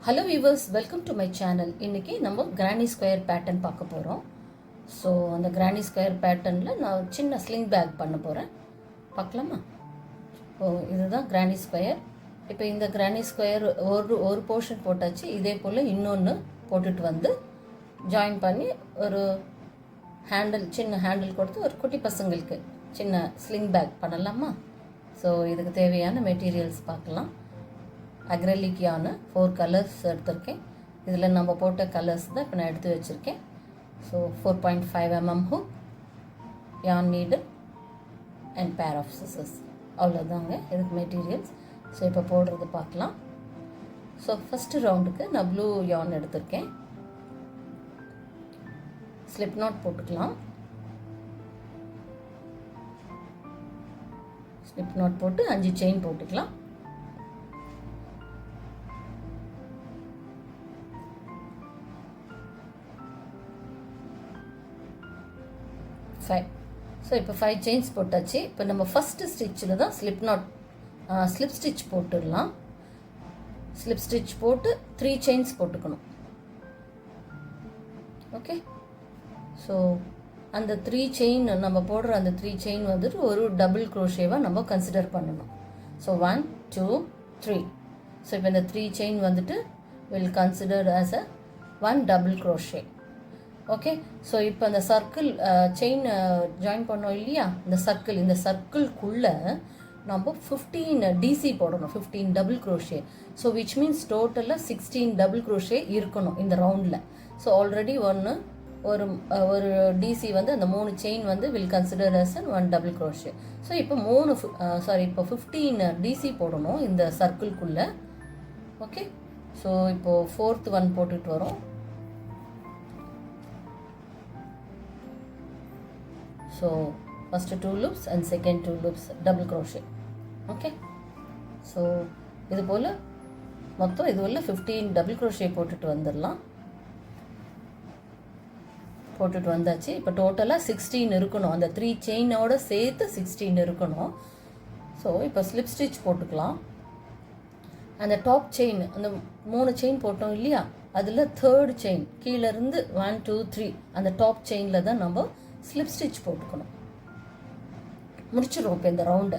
Hello viewers, welcome to my channel. இன்றைக்கி நம்ம granny square pattern பார்க்க போகிறோம். ஸோ அந்த கிரானி ஸ்கொயர் பேட்டர்னில் நான் சின்ன ஸ்லிங் பேக் பண்ண போகிறேன். பார்க்கலாமா? இதுதான் கிரானி ஸ்கொயர். இப்போ இந்த கிரானி ஸ்கொயர் ஒரு போர்ஷன் போட்டாச்சு. இதே போல் இன்னொன்று போட்டுட்டு வந்து ஜாயின் பண்ணி ஒரு சின்ன ஹேண்டில் கொடுத்து ஒரு குட்டி பசங்களுக்கு சின்ன ஸ்லிங் பேக் பண்ணலாமா? ஸோ இதுக்கு தேவையான மெட்டீரியல்ஸ் பார்க்கலாம். அக்ரலிக் யானை 4 கலர்ஸ் எடுத்திருக்கேன். இதில் நம்ம போட்ட கலர்ஸ் தான் இப்போ நான் எடுத்து வச்சுருக்கேன். So 4.5 mm hook, yarn needle and pair of scissors. அவ்வளோதாங்க இதுக்கு மெட்டீரியல்ஸ். ஸோ இப்போ போடுறது பார்க்கலாம். ஸோ ஃபஸ்ட்டு ரவுண்டுக்கு நான் ப்ளூ யான் எடுத்திருக்கேன். ஸ்லிப் நாட் போட்டுக்கலாம். ஸ்லிப் நாட் போட்டு 5 செயின் போட்டுக்கலாம். ஸோ இப்போ 5 செயின்ஸ் போட்டாச்சு. இப்போ நம்ம ஃபஸ்ட்டு ஸ்டிச்சில் தான் ஸ்லிப் ஸ்டிச் போட்டுடலாம். ஸ்லிப் ஸ்டிச் போட்டு 3 செயின்ஸ் போட்டுக்கணும். ஓகே, ஸோ அந்த 3 செயின் நம்ம போடுற அந்த 3 செயின் வந்துட்டு ஒரு டபுள் க்ரோஷேவாக நம்ம கன்சிடர் பண்ணணும். ஸோ 1 2 3. ஸோ இப்போ இந்த 3 செயின் வந்துட்டு will consider as a 1 double crochet. Okay, so இப்போ அந்த சர்க்கிள் செயின் ஜாயின் பண்ணோம் இல்லையா, இந்த சர்க்கிள்குள்ளே நம்ம 15 டிசி போடணும், 15 double crochet. So which means டோட்டலாக 16 டபுள் க்ரோஷே இருக்கணும் இந்த ரவுண்டில். ஸோ ஆல்ரெடி ஒரு டிசி வந்து அந்த 3 செயின் வந்து will consider as 1 double crochet. So இப்போ 15 டிசி போடணும் இந்த சர்க்கிள்குள்ளே. ஓகே, ஸோ இப்போது 4th ஒன் போட்டுட்டு வரோம். So first 2 loops and second 2 loops double crochet. Okay, so இது போல் மொத்தம் இது உள்ள 15 டபுள் க்ரோஷே போட்டுட்டு வந்துடலாம். போட்டுட்டு வந்தாச்சு. இப்போ டோட்டலாக 16 இருக்கணும். அந்த 3 செயினோட சேர்த்து 16 இருக்கணும். ஸோ இப்போ ஸ்லிப் ஸ்டிச் போட்டுக்கலாம். அந்த டாப் செயின், அந்த 3 செயின் போட்டோம் இல்லையா, அதில் 3rd செயின் கீழேருந்து 1 2 3 அந்த டாப் செயினில் தான் நம்ம ஸ்லிப் ஸ்டிச் போட்டுக்கணும். முடிச்சிடும் இப்போ இந்த ரவுண்டை.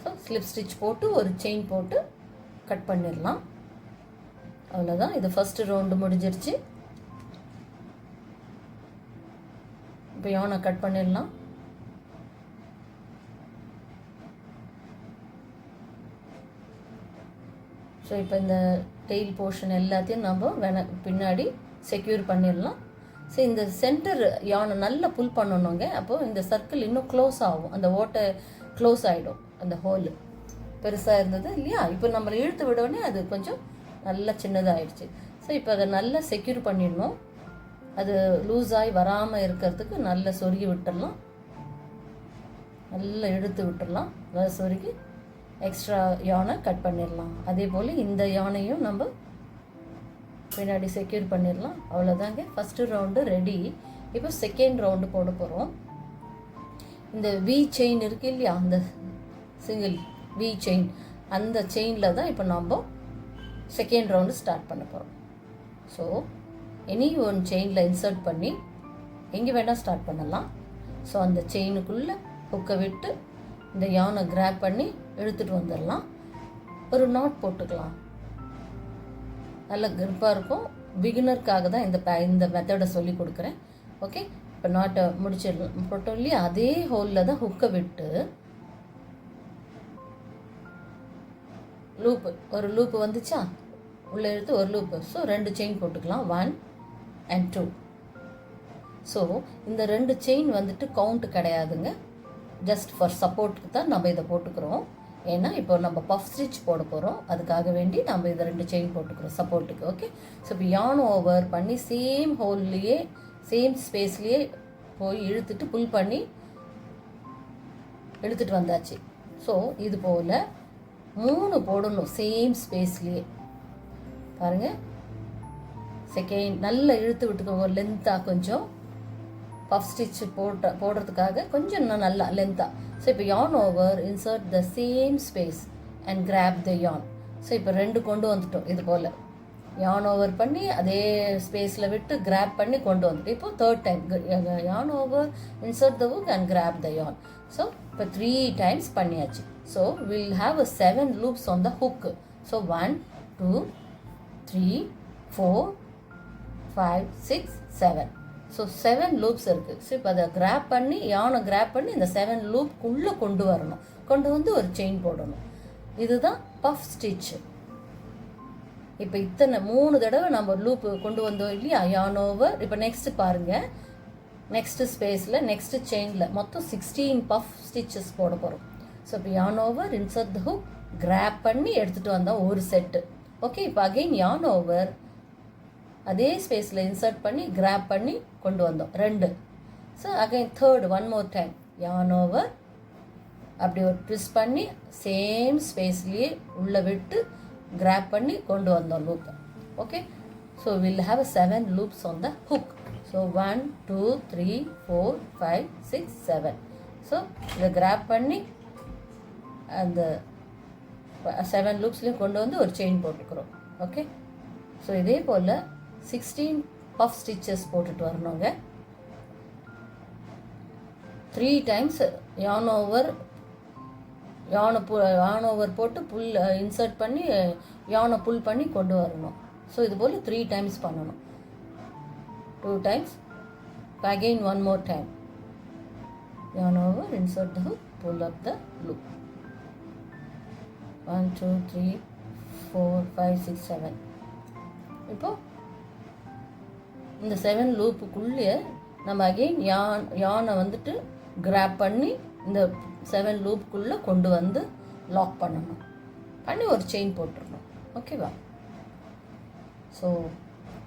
ஸோ ஸ்லிப் ஸ்டிச் போட்டு ஒரு செயின் போட்டு கட் பண்ணிடலாம். அவ்வளோதான், இது ஃபஸ்ட்டு ரவுண்டு முடிஞ்சிருச்சு. இப்போ யானை கட் பண்ணிடலாம். ஸோ இப்போ இந்த டெயில் போர்ஷன் எல்லாத்தையும் நம்ம பின்னாடி செக்யூர் பண்ணிடலாம். ஸோ இந்த சென்டர் யானை நல்லா புல் பண்ணணுங்க. அப்போது இந்த சர்க்கிள் இன்னும் க்ளோஸ் ஆகும், அந்த ஓட்டை க்ளோஸ் ஆகிடும். அந்த ஹோல் பெருசாக இருந்தது இல்லையா, இப்போ நம்மளை இழுத்து விடவுடனே அது கொஞ்சம் நல்லா சின்னதாகிடுச்சு. ஸோ இப்போ அதை நல்லா செக்யூர் பண்ணிடணும். அது லூஸாகி வராமல் இருக்கிறதுக்கு நல்லா சொருகி விட்டுடலாம். நல்லா இழுத்து விட்டுடலாம். நல்லா சொருகி எக்ஸ்ட்ரா யானை கட் பண்ணிடலாம். அதே போல் இந்த யானையும் நம்ம பின்னாடி செக்யூர் பண்ணிடலாம். அவ்வளோதாங்க, ஃபஸ்ட்டு ரவுண்டு ரெடி. இப்போ செகண்ட் ரவுண்டு போட போகிறோம். இந்த வி செயின் இருக்குது இல்லையா, அந்த சிங்கிள் வி செயின், அந்த செயினில் தான் இப்போ நம்ம செகண்ட் ரவுண்டு ஸ்டார்ட் பண்ண போகிறோம். ஸோ எனி ஒன் செயினில் இன்சர்ட் பண்ணி எங்கே வேணால் ஸ்டார்ட் பண்ணலாம். ஸோ அந்த செயினுக்குள்ளே ஹுக்கை விட்டு இந்த யானை கிராப் பண்ணி இழுத்துட்டு வந்துடலாம். ஒரு நாட் போட்டுக்கலாம். நல்ல கிரிப்பாக இருக்கும். பிகினருக்காக தான் இந்த மெத்தடை சொல்லி கொடுக்குறேன். ஓகே, இப்போ நாட்டை முடிச்சிடலாம். போட்டோம் இல்லையா, அதே ஹோலில் தான் ஹுக்கை விட்டு ஒரு லூப்பு வந்துச்சா, உள்ளே எடுத்து ஒரு லூப்பு. ஸோ 2 செயின் போட்டுக்கலாம், 1 and 2. ஸோ இந்த 2 செயின் வந்துட்டு கவுண்ட் கிடையாதுங்க, ஜஸ்ட் ஃபார் சப்போர்ட்டுக்கு தான் நம்ம இதை போட்டுக்கிறோம். ஏன்னா இப்போ நம்ம பஃப் ஸ்டிச் போட போகிறோம், அதுக்காக வேண்டி நம்ம இதை 2 செயின் போட்டுக்கிறோம் சப்போர்ட்டுக்கு. ஓகே, ஸோ இப்போ யான் ஓவர் பண்ணி சேம் ஹோல்லையே சேம் ஸ்பேஸ்லேயே போய் இழுத்துட்டு புல் பண்ணி இழுத்துட்டு வந்தாச்சு. ஸோ இது போல் 3 போடணும் சேம் ஸ்பேஸ்லேயே. பாருங்கள், செகண்ட் நல்லா இழுத்து விட்டுக்கோங்க. லென்த்தாக கொஞ்சம் பஃப் ஸ்டிச் போடுறதுக்காக கொஞ்சம் இன்னும் நல்லா லென்த்தாக. ஸோ இப்போ yarn over, insert the same space and grab the yarn. So இப்போ 2 கொண்டு வந்துட்டோம். இது போல் யான் ஓவர் பண்ணி அதே ஸ்பேஸில் விட்டு கிராப் பண்ணி கொண்டு வந்துட்டு இப்போ third time yarn over insert the hook and grab the yarn. So இப்போ 3 டைம்ஸ் பண்ணியாச்சு. So will have 7 loops on the hook. So 1 2 3 4 5 6 7. So 7 loops இருக்குது. ஸோ இப்போ அதை கிராப் பண்ணி யானை கிராப் பண்ணி இந்த 7 லூப்குள்ளே கொண்டு வரணும். கொண்டு வந்து ஒரு செயின் போடணும். இதுதான் பஃப் ஸ்டிச். இப்போ இத்தனை 3 தடவை நம்ம லூப்பு கொண்டு வந்தோம் இல்லையா, யான் ஓவர். இப்போ நெக்ஸ்ட் பாருங்கள், நெக்ஸ்ட் ஸ்பேஸில் நெக்ஸ்ட் செயினில் மொத்தம் 16 பஃப் ஸ்டிச்சஸ் போட போகிறோம். ஸோ இப்போ yarn over insert the hook grab பண்ணி எடுத்துகிட்டு வந்தோம் ஒரு செட்டு. ஓகே, இப்போ அகெயின் யான் ஓவர் அதே ஸ்பேஸில் இன்சர்ட் பண்ணி கிராப் பண்ணி கொண்டு வந்தோம் 2. So again third one more time yarn over அப்படி ஒரு ட்விஸ்ட் பண்ணி சேம் ஸ்பேஸ்லேயே உள்ளே விட்டு கிராப் பண்ணி கொண்டு வந்தோம் லூப்பை. Okay, so will have 7 loops on the hook. So 1 2 3 4 5 6 7. So இதை கிராப் பண்ணி அந்த 7 லூப்ஸ்லையும் கொண்டு வந்து ஒரு செயின் போட்டுக்கிறோம். ஓகே, ஸோ இதே போல் 16 பஃப் ஸ்டிச்சஸ் போட்டுட்டு வரணுங்க. 3 டைம்ஸ் யான் ஓவர் போட்டு புல் இன்சர்ட் பண்ணி யானை புல் பண்ணி கொண்டு வரணும். ஸோ இது போல் 3 டைம்ஸ் பண்ணணும். 2 times again one more time yarn over, insert the hook, pull up the loop. 1 2 3 4 5 6 7. இப்போ இந்த 7 லூப்புக்குள்ளே நம்ம அகெயின் யானை வந்துட்டு கிராப் பண்ணி இந்த 7 லூப்புக்குள்ளே கொண்டு வந்து லாக் பண்ணணும். பண்ணி ஒரு செயின் போட்டுடணும். ஓகேவா? ஸோ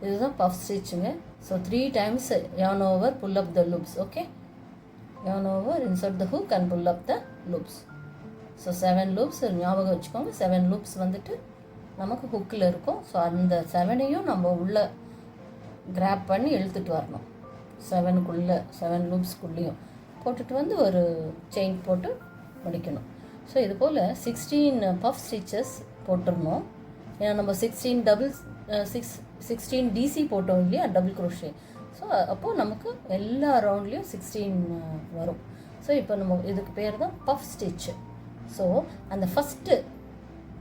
இதுதான் பஃப் ஸ்டிச்சுங்க. So 3 times yarn over, pull up the loops. Okay, yarn over, insert the hook and pull up the loops. So 7 loops ஞாபகம் வச்சுக்கோங்க. 7 லூப்ஸ் வந்துட்டு நமக்கு ஹுக்கில் இருக்கும். ஸோ அந்த 7ஐயும் நம்ம உள்ளே கிராப் பண்ணி இழுத்துட்டு வரணும். 7 லூப்ஸ்குள்ளேயும் போட்டுட்டு வந்து ஒரு செயின் போட்டு முடிக்கணும். ஸோ இது போல் 16 பஃப் ஸ்டிச்சஸ் போட்டுடணும். ஏன்னா நம்ம 16 டிசி போட்டோம் இல்லையா, டபுள் குரோஷே. ஸோ அப்போது நமக்கு எல்லா ரவுண்ட்லேயும் 16 வரும். ஸோ இப்போ நம்ம இதுக்கு பேர் தான் பஃப் ஸ்டிச்சு. ஸோ அந்த ஃபஸ்ட்டு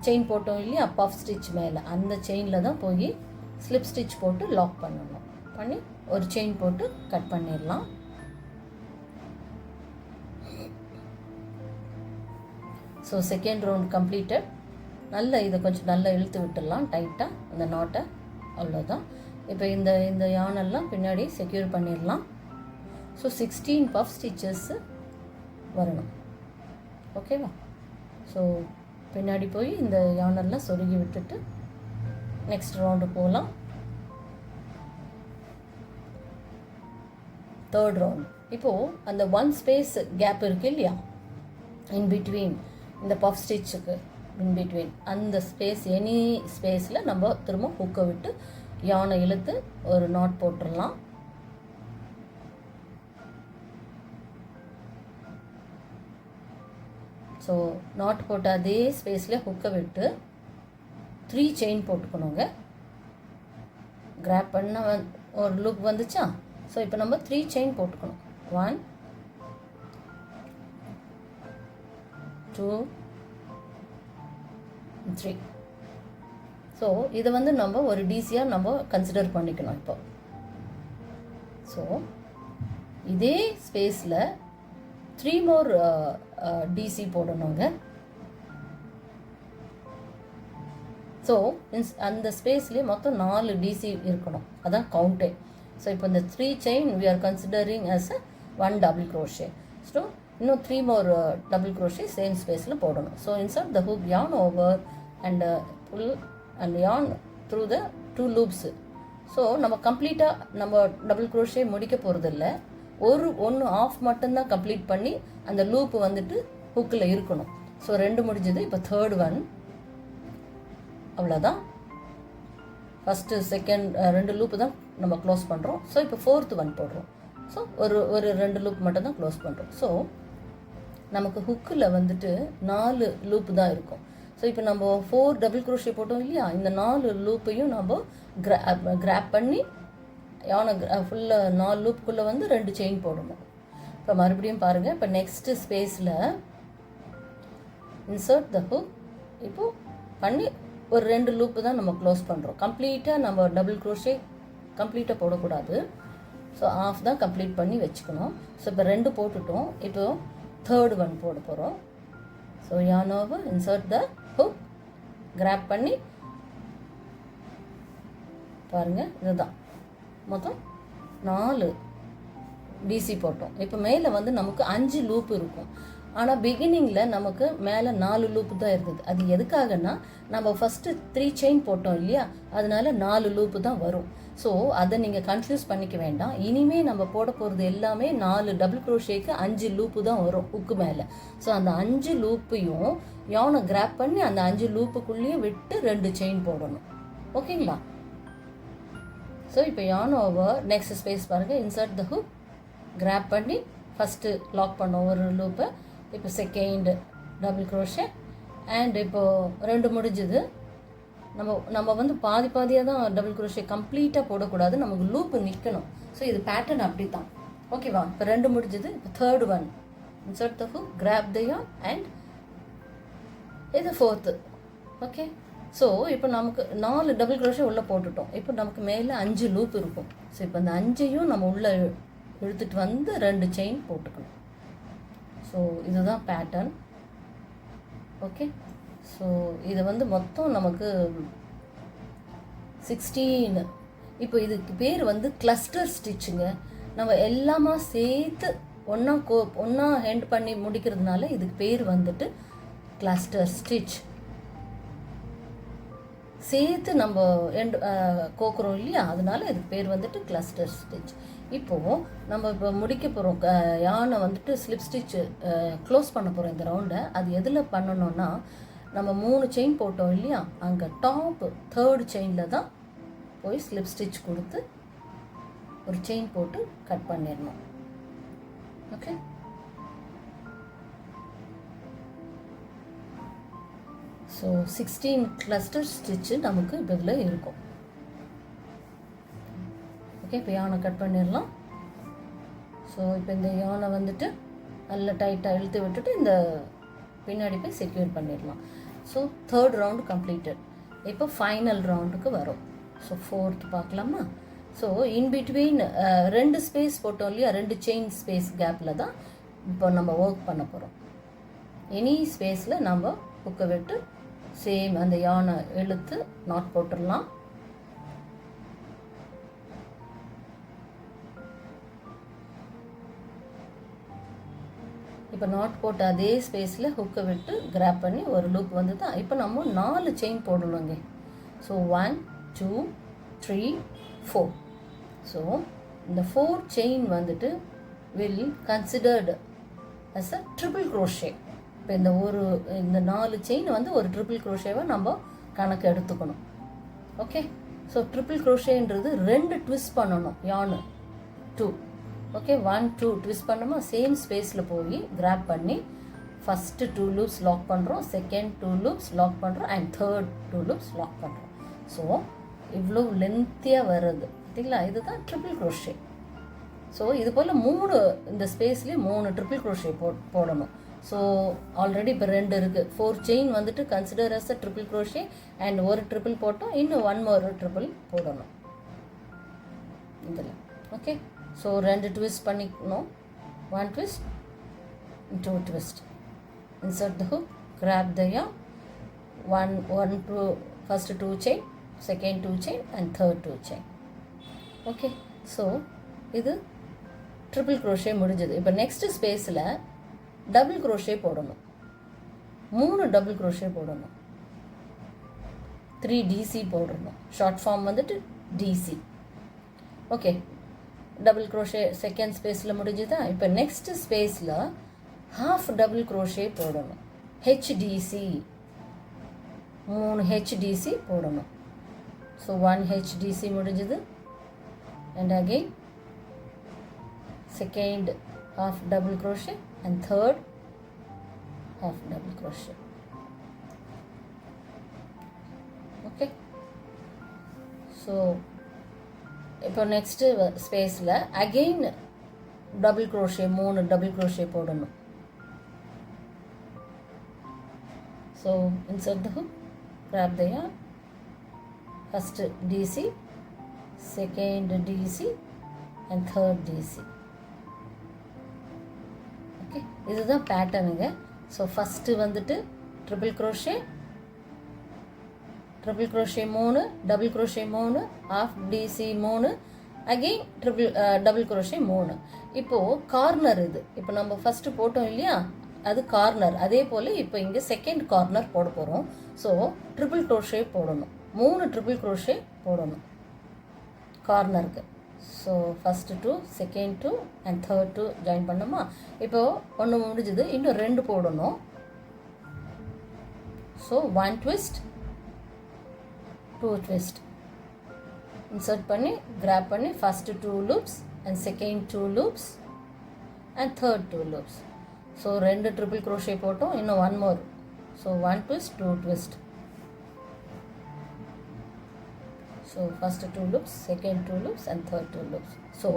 செயின் போட்டோம் இல்லையா பஃப் ஸ்டிச் மேலே, அந்த செயினில் தான் போய் ஸ்லிப் ஸ்டிச் போட்டு லாக் பண்ணணும். பண்ணி ஒரு செயின் போட்டு கட் பண்ணிடலாம். So second round completed. இதை கொஞ்சம் நல்லா இழுத்து விட்டுடலாம் டைட்டாக அந்த நாட்டை. அவ்வளோதான். இப்போ இந்த யானெல்லாம் பின்னாடி செக்யூர் பண்ணிடலாம். ஸோ 16 பஃப் ஸ்டிச்சஸ்ஸு வரணும். ஓகேவா? ஸோ பின்னாடி போய் இந்த யானெல்லாம் சொருகி விட்டுட்டு நெக்ஸ்ட் ரவுண்டு போகலாம். Third round. இப்போது அந்த 1 ஸ்பேஸ் கேப் இருக்குது இல்லையா இன் பிட்வீன், இந்த பஃப் ஸ்டிச்சுக்கு இன் பிட்வீன் அந்த ஸ்பேஸ், எனி ஸ்பேஸில் நம்ம திரும்ப ஹுக்கை விட்டு யானை இழுத்து ஒரு நாட் போட்டுடலாம். ஸோ நாட் போட்ட அதே ஸ்பேஸில் ஹுக்கை விட்டு 3 செயின் போட்டுக்கணுங்க. கிராப் பண்ண ஒரு லூப் வந்துச்சா? ஸோ இப்போ நம்ம 3 செயின் போட்டுக்கணும். 1 2 3. ஸோ இதை வந்து நம்ம ஒரு டிசியாக நம்ம கன்சிடர் பண்ணிக்கணும். இப்போ ஸோ இதே ஸ்பேஸில் 3 மோர் டிசி போடணுங்க. ஸோ அந்த ஸ்பேஸ்லேயே மொத்தம் 4 டிசி இருக்கணும். அதான் கவுண்டே. ஸோ இப்போ இந்த 3 chain we are considering as 1 double crochet. So இன்னும் 3 மோர் டபுள் க்ரோஷே சேம் ஸ்பேஸில் போடணும். So insert the hook, yarn over and pull and yarn through the 2 loops. So நம்ம கம்ப்ளீட்டாக நம்ம டபுள் க்ரோஷே முடிக்க போகிறதில்ல. ஒன்று ஆஃப் மட்டும்தான் கம்ப்ளீட் பண்ணி அந்த லூப்பு வந்துட்டு ஹுக்கில் இருக்கணும். ஸோ 2 முடிஞ்சது. இப்போ தேர்ட் ஒன். அவ்வளோதான். ஃபஸ்ட்டு செகண்ட் 2 லூப்பு தான் நம்ம க்ளோஸ் பண்ணுறோம். ஸோ இப்போ ஃபோர்த் ஒன் போடுறோம். ஸோ ஒரு 2 லூப் மட்டும் தான் க்ளோஸ் பண்ணுறோம். ஸோ நமக்கு ஹுக்கில் வந்துட்டு 4 லூப்பு தான் இருக்கும். ஸோ இப்போ நம்ம 4 டபுள் க்ரோஷே போட்டோம் இல்லையா, இந்த 4 லூப்பையும் நம்ம கிராப் பண்ணி யானை ஃபுல்லாக 4 லூப்புக்குள்ளே வந்து 2 செயின் போடணும். இப்போ மறுபடியும் பாருங்கள். இப்போ நெக்ஸ்ட்டு ஸ்பேஸில் இன்சர்ட் த ஹுக் இப்போது பண்ணி ஒரு 2 லூப்பு தான் நம்ம க்ளோஸ் பண்ணுறோம். கம்ப்ளீட்டாக நம்ம டபுள் க்ரோஷே கம்ப்ளீட்டாக போடக்கூடாது. ஸோ ஆஃப் தான் கம்ப்ளீட் பண்ணி வச்சுக்கணும். ஸோ இப்போ 2 போட்டுட்டோம். இப்போ 3rd ஒன் போட போகிறோம். So yarn over, insert the hook, grab பண்ணி பாருங்கள். இதுதான் மொத்தம் 4 டிசி போட்டோம். இப்போ மேலே வந்து நமக்கு 5 லூப் இருக்கும். ஆனால் பிகினிங்கில் நமக்கு மேலே 4 லூப்பு தான் இருந்தது. அது எதுக்காகனா நம்ம ஃபஸ்ட்டு 3 செயின் போட்டோம் இல்லையா, அதனால 4 லூப்பு தான் வரும். ஸோ அதை நீங்கள் கன்ஃபியூஸ் பண்ணிக்க வேண்டாம். இனிமேல் நம்ம போட போகிறது எல்லாமே 4 டபுள் க்ரோஷேக்கு 5 லூப்பு தான் வரும் உக்கு மேலே. ஸோ அந்த 5 லூப்பையும் யானை கிராப் பண்ணி அந்த 5 லூப்புக்குள்ளேயும் விட்டு 2 செயின் போடணும். ஓகேங்களா? ஸோ இப்போ yarn over, நெக்ஸ்ட் ஸ்பேஸ் பாருங்கள், இன்சர்ட் த ஹுக், கிராப் பண்ணி ஃபஸ்ட்டு லாக் பண்ணோம் ஒரு லூப்பை. இப்போ செகண்ட் டபுள் க்ரோஷே அண்ட் இப்போது 2 முடிஞ்சுது. நம்ம வந்து பாதியாக தான் டபுள் க்ரோஷே கம்ப்ளீட்டாக போடக்கூடாது, நமக்கு லூப்பு நிற்கணும். ஸோ இது பேட்டர்ன் அப்படி தான். ஓகேவா? இப்போ 2 முடிஞ்சுது. இப்போ 3rd one insert the hook, grab the yarn and இது 4th. ஓகே. ஸோ இப்போ நமக்கு 4 டபுள் க்ரோஷே உள்ளே போட்டுட்டோம். இப்போ நமக்கு மேலே 5 லூப் இருக்கும். ஸோ இப்போ இந்த 5ஐயும் நம்ம உள்ளே இழுத்துட்டு வந்து 2 செயின் போட்டுக்கணும். ஸோ இதுதான் பேட்டர்ன். ஓகே. ஸோ இது வந்து மொத்தம் நமக்கு 16. இப்போ இதுக்கு பேர் வந்து கிளஸ்டர் ஸ்டிச்சுங்க. நம்ம எல்லாமா சேர்த்து ஒன்றா ஹெண்ட் பண்ணி முடிக்கிறதுனால இதுக்கு பேர் வந்துட்டு கிளஸ்டர் ஸ்டிச். சேர்த்து நம்ம கோக்குறோம் இல்லையா, அதனால இதுக்கு பேர் வந்துட்டு கிளஸ்டர் ஸ்டிச். இப்போது நம்ம இப்போ முடிக்க போகிறோம் யானை வந்துட்டு ஸ்லிப் ஸ்டிச்சு க்ளோஸ் பண்ண போகிறோம் இந்த ரவுண்டை. அது எதில் பண்ணணும்னா, நம்ம 3 செயின் போட்டோம் இல்லையா, அங்கே டாப் 3rd செயினில் தான் போய் ஸ்லிப் ஸ்டிச் கொடுத்து ஒரு செயின் போட்டு கட் பண்ணிடணும். ஓகே. ஸோ 16 கிளஸ்டர் ஸ்டிச்சு நமக்கு இப்போ இதில் இருக்கும். ஓகே. இப்போ யானை கட் பண்ணிடலாம். ஸோ இப்போ இந்த யானை வந்துட்டு நல்லா டைட்டாக இழுத்து விட்டுட்டு இந்த பின்னாடி போய் செக்யூர் பண்ணிடலாம். So 3rd round completed. இப்போ ஃபைனல் ரவுண்டுக்கு வரும். ஸோ 4th பார்க்கலாமா? ஸோ இன்பிட்வீன் 2 ஸ்பேஸ் போட்டோம் இல்லையா, 2 செயின் ஸ்பேஸ் கேப்பில் தான் இப்போ நம்ம ஒர்க் பண்ண போகிறோம். எனி ஸ்பேஸில் நம்ம புக்கை விட்டு சேம் அந்த யானை இழுத்து நாட் போட்டுடலாம். இப்போ நாட் போட்டு அதே ஸ்பேஸில் ஹுக்கை விட்டு கிராப் பண்ணி ஒரு லூப் வந்து தான். இப்போ நம்ம 4 செயின் போடணுங்க. ஸோ 1 2 3 4. ஸோ இந்த 4 செயின் வந்துட்டு will considered as a triple crochet. இப்போ இந்த 4 செயின் வந்து ஒரு ட்ரிபிள் க்ரோஷேவை நம்ம கணக்கு எடுத்துக்கணும். ஓகே. ஸோ ட்ரிபிள் க்ரோஷேன்றது 2 ட்விஸ்ட் பண்ணணும். யானு 2. ஓகே. 1 2 ட்விஸ்ட் பண்ணோமா, சேம் ஸ்பேஸில் போய் கிராப் பண்ணி ஃபஸ்ட்டு 2 லூப்ஸ் லாக் பண்ணுறோம், செகண்ட் 2 லூப்ஸ் லாக் பண்ணுறோம் அண்ட் 3rd 2 லூப்ஸ் லாக் பண்ணுறோம். ஸோ இவ்வளோ லென்த்தியாக வருது பார்த்தீங்களா, இதுதான் ட்ரிபிள் க்ரோஷே. ஸோ இது போல் 3 இந்த ஸ்பேஸ்லேயே 3 ட்ரிபிள் க்ரோஷே போடணும். ஸோ ஆல்ரெடி இப்போ 2 இருக்குது. 4 செயின் வந்துட்டு consider as a triple crochet and ஒரு ட்ரிபிள் போட்டோம், இன்னும் 1 more ட்ரிபிள் போடணும் இதில். ஓகே. ஸோ 2 ட்விஸ்ட் பண்ணிக்கணும். 1 twist, 2 twist. Insert the hook, grab the yarn, 1 2 first 2 chain, second 2 chain and third 2 chain. Okay. So இது ட்ரிபிள் க்ரோஷே முடிஞ்சது. இப்போ next ஸ்பேஸில் டபுள் க்ரோஷே போடணும். 3 டபுள் க்ரோஷே போடணும். 3 டிசி போடணும். ஷார்ட் ஃபார்ம் வந்துட்டு DC. Okay. Double crochet second ஸ்பேஸில் முடிஞ்சுதா. இப்போ நெக்ஸ்ட் ஸ்பேஸில் ஹாஃப் டபுள் க்ரோஷே போடணும். ஹெச்டிசி 3 ஹெச்டிசி போடணும். ஸோ 1 ஹெச்டிசி முடிஞ்சுது. And again second half double crochet and third half double crochet. So இப்போ நெக்ஸ்ட்டு ஸ்பேஸில் again double crochet 3 double crochet போடணும். So insert the hook, grab the yarn, first DC, second DC and third DC. Okay, இதுதான் பேட்டர்னுங்க. So first வந்துட்டு triple crochet 3, double crochet 3, half DC 3, again double crochet 3. இப்போது corner இது, இப்போ நம்ம first போட்டோம் இல்லையா, அது கார்னர். அதே போல் இப்போ இங்கே செகண்ட் கார்னர் போட போகிறோம். ஸோ ட்ரிபிள் க்ரோஷே போடணும், 3 ட்ரிபிள் க்ரோஷே போடணும் கார்னருக்கு. So first 2, second 2 and third 2 join பண்ணோமா. இப்போது ஒன்று முடிஞ்சது, இன்னும் 2 போடணும். ஸோ 1 ட்விஸ்ட், 2 ட்விஸ்ட் இன்சர்ட் பண்ணி கிராப் பண்ணி first 2 loops and second 2 loops and third 2 loops. So 2 triple crochet போட்டோம், இன்னும் 1 more. So 1 twist, 2 twist. So first 2 loops, second 2 loops and third 2 loops. So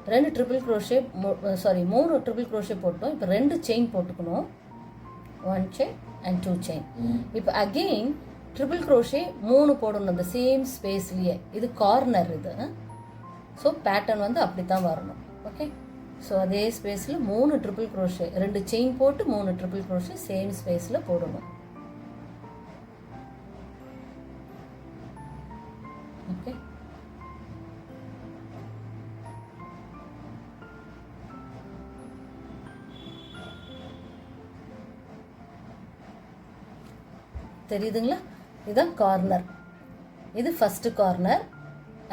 2 triple crochet 3 triple crochet போட்டோம். இப்போ 2 chain போட்டுக்கணும், 1 chain and 2 chain. இப்போ again triple crochet 3 போடணும் அந்த same ஸ்பேஸ்லேயே. இது corner இது. ஸோ பேட்டர்ன் வந்து அப்படி தான் வரணும். ஓகே, ஸோ அதே ஸ்பேஸில் 3 ட்ரிபிள் க்ரோஷே, 2 செயின் போட்டு 3 ட்ரிபிள் க்ரோஷே சேம் ஸ்பேஸில் போடணும். ஓகே, தெரியுதுங்களா? இதுதான் கார்னர். இது ஃபஸ்ட்டு கார்னர்,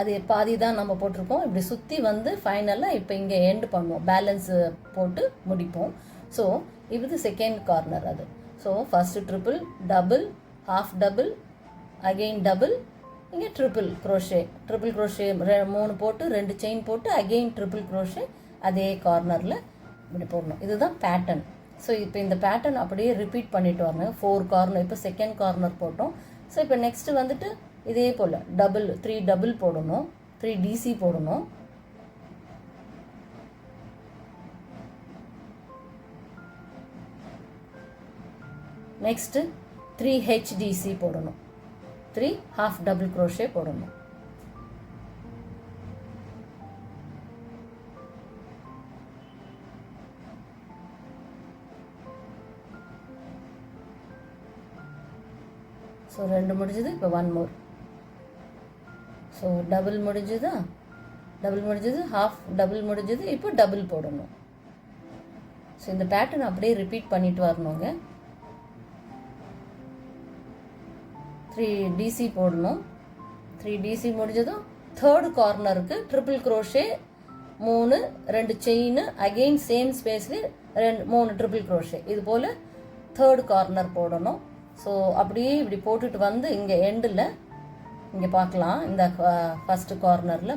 அது பாதி தான் நம்ம போட்டிருக்கோம். இப்படி சுற்றி வந்து ஃபைனலாக இப்போ இங்கே எண்டு பண்ணுவோம், பேலன்ஸு போட்டு முடிப்போம். ஸோ இது செகண்ட் கார்னர். அது so first triple, double, half double, again double, இங்கே ட்ரிபிள் க்ரோஷே 3 போட்டு 2 செயின் போட்டு அகெயின் ட்ரிபிள் க்ரோஷே அதே கார்னரில் இப்படி போடணும். இதுதான் பேட்டர்ன். ஸோ இப்போ இந்த பேட்டர்ன் அப்படியே ரிப்பீட் பண்ணிட்டு வரணும். 4 கார்னர், இப்போ செகண்ட் கார்னர் போட்டோம். ஸோ இப்போ நெக்ஸ்ட்டு வந்துட்டு இதே போல் 3 டபுள் போடணும், 3 DC போடணும். நெக்ஸ்ட்டு 3 HDC போடணும், 3 ஹாஃப் டபுள் க்ரோஷே போடணும். ஸோ 2 முடிஞ்சது, இப்போ 1 மோர். ஸோ டபுள் முடிஞ்சது, ஹாஃப் டபுள் முடிஞ்சது, இப்போ டபுள் போடணும். ஸோ இந்த பேட்டர்ன் அப்படியே ரிப்பீட் பண்ணிட்டு வரணுங்க. 3 DC போடணும். 3 DC முடிஞ்சதும் தேர்டு கார்னருக்கு triple crochet 3, 2 chain, again same ஸ்பேஸ்லேயே 3 ட்ரிபிள் க்ரோஷே. இது போல் தேர்டு கார்னர் போடணும். ஸோ அப்படியே இப்படி போட்டுட்டு வந்து இங்கே எண்டில் இங்கே பார்க்கலாம், இந்த ஃபஸ்ட்டு கார்னரில்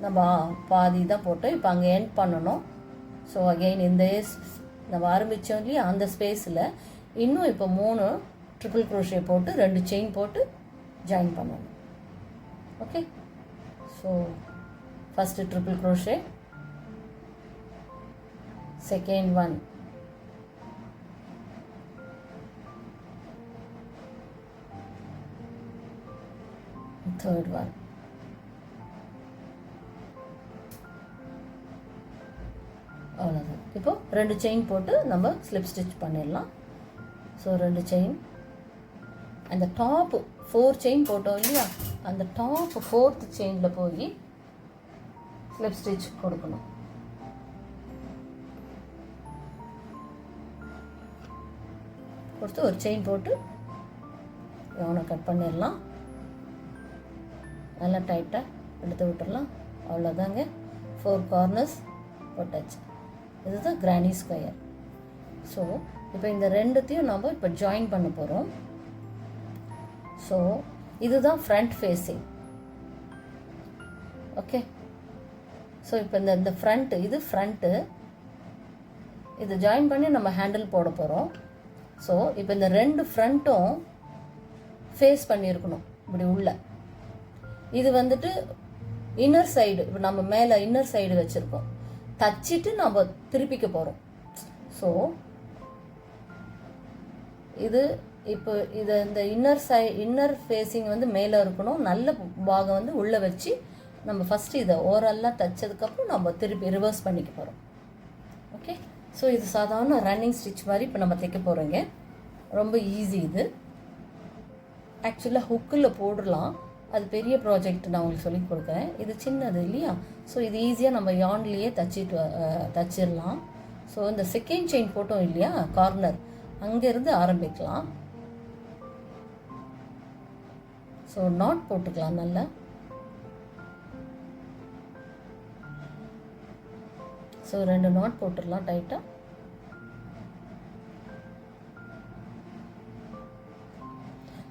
நம்ம பாதி தான் போட்டோம். இப்போ அங்கே எண்ட் பண்ணணும். ஸோ அகெயின் இந்த நம்ம ஆரம்பித்தோம் இல்லையா, அந்த ஸ்பேஸில் இன்னும் இப்போ 3 ட்ரிபிள் க்ரோஷே போட்டு 2 செயின் போட்டு ஜாயின் பண்ணணும். Okay, so first triple crochet, second 1, third one. அவ்வளோதான். இப்போ 2 செயின் போட்டு நம்ம ஸ்லிப் ஸ்டிச் பண்ணிடலாம். ஸோ 2 செயின், அந்த டாப் 4 செயின் போட்டோம் இல்லையா, அந்த டாப் 4th செயினில் போய் ஸ்லிப் ஸ்டிச் கொடுக்கணும். கொடுத்து ஒரு செயின் போட்டு எவனை கட் பண்ணிடலாம். நல்லா டைட்டாக எடுத்து விட்டுடலாம். அவ்வளோதாங்க, 4 கார்னர்ஸ் போட்டாச்சு. இதுதான் கிரானி ஸ்கொயர். ஸோ இப்போ இந்த ரெண்டுத்தையும் நம்ம இப்போ ஜாயின் பண்ண போகிறோம். ஸோ இதுதான் ஃப்ரண்ட் ஃபேஸிங். ஓகே, ஸோ இப்போ இந்த ஃப்ரண்ட்டு, இது ஃப்ரண்ட்டு, இது ஜாயின் பண்ணி நம்ம ஹேண்டில் போட போகிறோம். ஸோ இப்போ இந்த 2 ஃப்ரண்ட்டும் ஃபேஸ் பண்ணியிருக்கணும் இப்படி உள்ள. இது வந்துட்டு இன்னர் சைடு, இப்போ நம்ம மேலே இன்னர் சைடு வச்சுருக்கோம், தச்சிட்டு நம்ம திருப்பிக்க போகிறோம். ஸோ இது இப்போ இந்த இன்னர் ஃபேஸிங் வந்து மேலே இருக்கணும், நல்ல பாகம் வந்து உள்ளே வச்சு நம்ம ஃபஸ்ட்டு இதை ஓரல்லாம் தைச்சதுக்கப்புறம் நம்ம திருப்பி ரிவர்ஸ் பண்ணிக்க போகிறோம். ஓகே, ஸோ இது சாதாரண ரன்னிங் ஸ்டிச் மாதிரி இப்போ நம்ம தைக்க போகிறோங்க. ரொம்ப ஈஸி இது. ஆக்சுவலாக ஹுக்கில் போடலாம், அது பெரிய ப்ராஜெக்ட், நான் உங்களுக்கு சொல்லி கொடுக்குறேன். இது சின்னது இல்லையா, ஸோ இது ஈஸியாக நம்ம யான்லேயே தச்சிடலாம். ஸோ இந்த செகண்ட் செயின் போட்டோம் இல்லையா கார்னர், அங்கேருந்து ஆரம்பிக்கலாம். ஸோ நாட் போட்டுக்கலாம் நல்லா. ஸோ 2 நாட் போட்டுடலாம் டைட்டாக.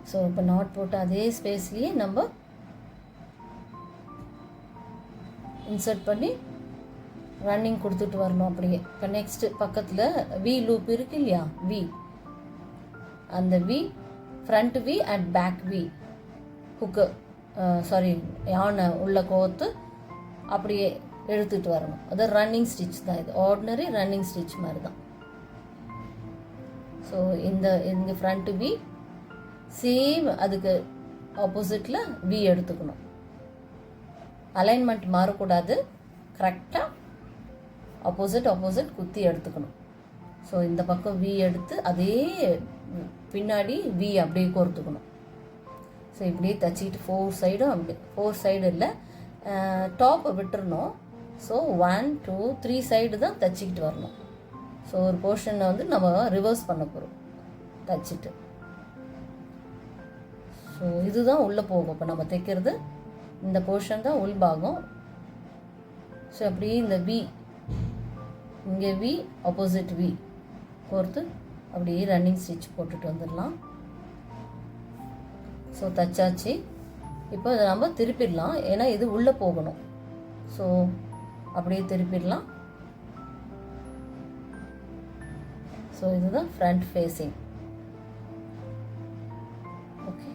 ஸோ இப்போ நாட் போட்டு அதே ஸ்பேஸ்லேயே நம்ம இன்சர்ட் பண்ணி ரன்னிங் கொடுத்துட்டு வரணும் அப்படியே. இப்போ நெக்ஸ்ட்டு பக்கத்தில் வி லூப் இருக்கு இல்லையா, வி, அந்த V front V and back V ஹுக்கு யானை உள்ள கோர்த்து அப்படியே எடுத்துகிட்டு வரணும். அது ரன்னிங் ஸ்டிச் தான், இது ஆர்டினரி ரன்னிங் ஸ்டிச் மாதிரி தான். ஸோ இந்த ஃப்ரண்ட் வி சேம் அதுக்கு ஆப்போசிட்டில் வி எடுத்துக்கணும். அலைன்மெண்ட் மாறக்கூடாது, கரெக்டாக ஆப்போசிட் குத்தி எடுத்துக்கணும். ஸோ இந்த பக்கம் வி எடுத்து அதே பின்னாடி வி அப்படியே கோர்த்துக்கணும். ஸோ இப்படியே தச்சிக்கிட்டு 4 சைடும் அப்படி 4 சைடு இல்லை, டாப்பை விட்டுறணும். ஸோ 1 2 3 சைடு தான் தச்சிக்கிட்டு வரணும். ஸோ ஒரு போர்ஷனை வந்து நம்ம ரிவர்ஸ் பண்ண போகிறோம் தச்சிட்டு. ஸோ இதுதான் உள்ளே போகும். இப்போ நம்ம தைக்கிறது இந்த போர்ஷன் தான் உள் பாகம். ஸோ அப்படியே இந்த வி, இங்கே வி ஆப்போசிட் வி கோர்த்து அப்படியே ரன்னிங் ஸ்டிச் போட்டுட்டு வந்துடலாம். ஸோ தச்சாச்சு. இப்போ இதை நம்ம திருப்பிடலாம், ஏன்னா இது உள்ளே போகணும். ஸோ அப்படியே திருப்பிடலாம். ஸோ இதுதான் ஃப்ரண்ட் ஃபேஸிங். ஓகே,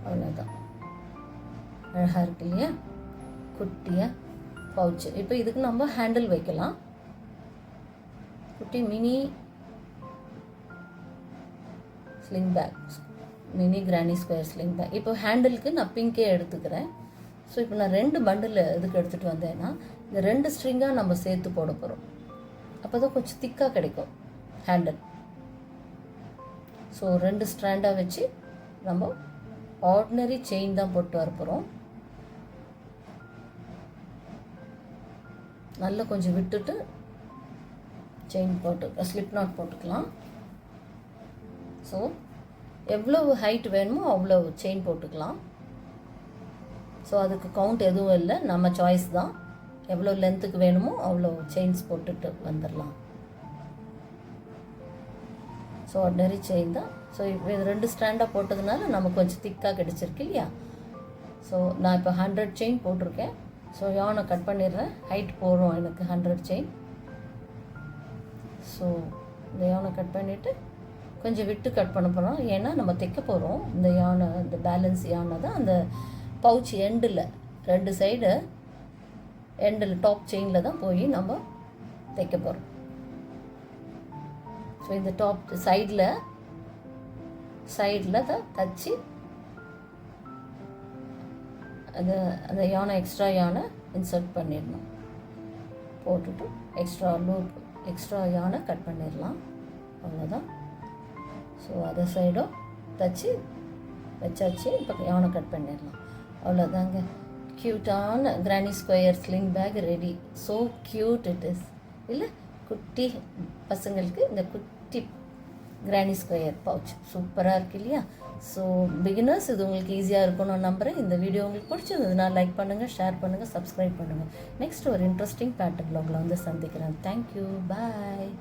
அவ்வளோதான். அழகாக இருக்கு இல்லையா, குட்டியாக பவுச்சு. இப்போ இதுக்கு நம்ம ஹேண்டில் வைக்கலாம். குட்டி mini sling bag, mini granny square sling bag. இப்போ ஹேண்டிலுக்கு நான் பிங்கே எடுத்துக்கிறேன். ஸோ இப்போ நான் 2 பண்டில் எதுக்கு எடுத்துகிட்டு வந்தேன்னா, இந்த 2 ஸ்ட்ரிங்காக நம்ம சேர்த்து போட போகிறோம். அப்போ தான் கொஞ்சம் திக்காக கிடைக்கும் ஹேண்டில். ஸோ 2 ஸ்ட்ராண்டாக வச்சு நம்ம ஆர்டினரி செயின் தான் போட்டு வர போகிறோம். நல்லா கொஞ்சம் விட்டுட்டு செயின் போட்டு ஸ்லிப் நாட் போட்டுக்கலாம். ஸோ எவ்வளோ ஹைட் வேணுமோ அவ்வளோ செயின் போட்டுக்கலாம். ஸோ அதுக்கு கவுண்ட் எதுவும் இல்லை, நம்ம சாய்ஸ் தான். எவ்வளோ லென்த்துக்கு வேணுமோ அவ்வளோ செயின்ஸ் போட்டுட்டு வந்துடலாம். ஸோ ஆர்டினரி செயின் தான். ஸோ இப்போ இது 2 ஸ்டாண்டாக போட்டதுனால நமக்கு கொஞ்சம் திக்காக கிடச்சிருக்கு இல்லையா. ஸோ நான் இப்போ 100 செயின் போட்டிருக்கேன். ஸோ யானை கட் பண்ணிடுறேன். ஹைட் போகிறோம் எனக்கு 100 செயின். ஸோ இந்த யானை கட் பண்ணிவிட்டு கொஞ்சம் விட்டு கட் பண்ண போகிறோம், ஏன்னா நம்ம தைக்க போகிறோம். இந்த யானை, இந்த பேலன்ஸ் யானை தான் அந்த பவுச் எண்டில் 2 சைடு எண்டில் டாப் செயினில் தான் போய் நம்ம தைக்க போகிறோம். ஸோ இந்த டாப் சைடில் தான் தச்சு அந்த யானை எக்ஸ்ட்ரா யானை இன்சர்ட் பண்ணிடணும். போட்டுட்டு எக்ஸ்ட்ரா யானை கட் பண்ணிடலாம். அவ்வளோதான். ஸோ அதை சைடும் தச்சு வச்சாச்சு. இப்போ யானை கட் பண்ணிடலாம். அவ்வளோதாங்க. க்யூட்டான granny square sling bag ready. So cute it is இல்லை, குட்டி பசங்களுக்கு இந்த குட்டி கிரானி ஸ்கொயர் பவுச் சூப்பராக இருக்குது இல்லையா. ஸோ பிகினர்ஸ் இது உங்களுக்கு ஈஸியாக இருக்கும்னு நம்புகிறேன். இந்த வீடியோ உங்களுக்கு பிடிச்சிருந்ததுன்னா லைக் பண்ணுங்கள், ஷேர் பண்ணுங்கள், சப்ஸ்கிரைப் பண்ணுங்கள். நெக்ஸ்ட் ஒரு இன்ட்ரெஸ்டிங் பேட்டர்னில் உங்களை வந்து சந்திக்கிறேன். தேங்க்யூ, பாய்.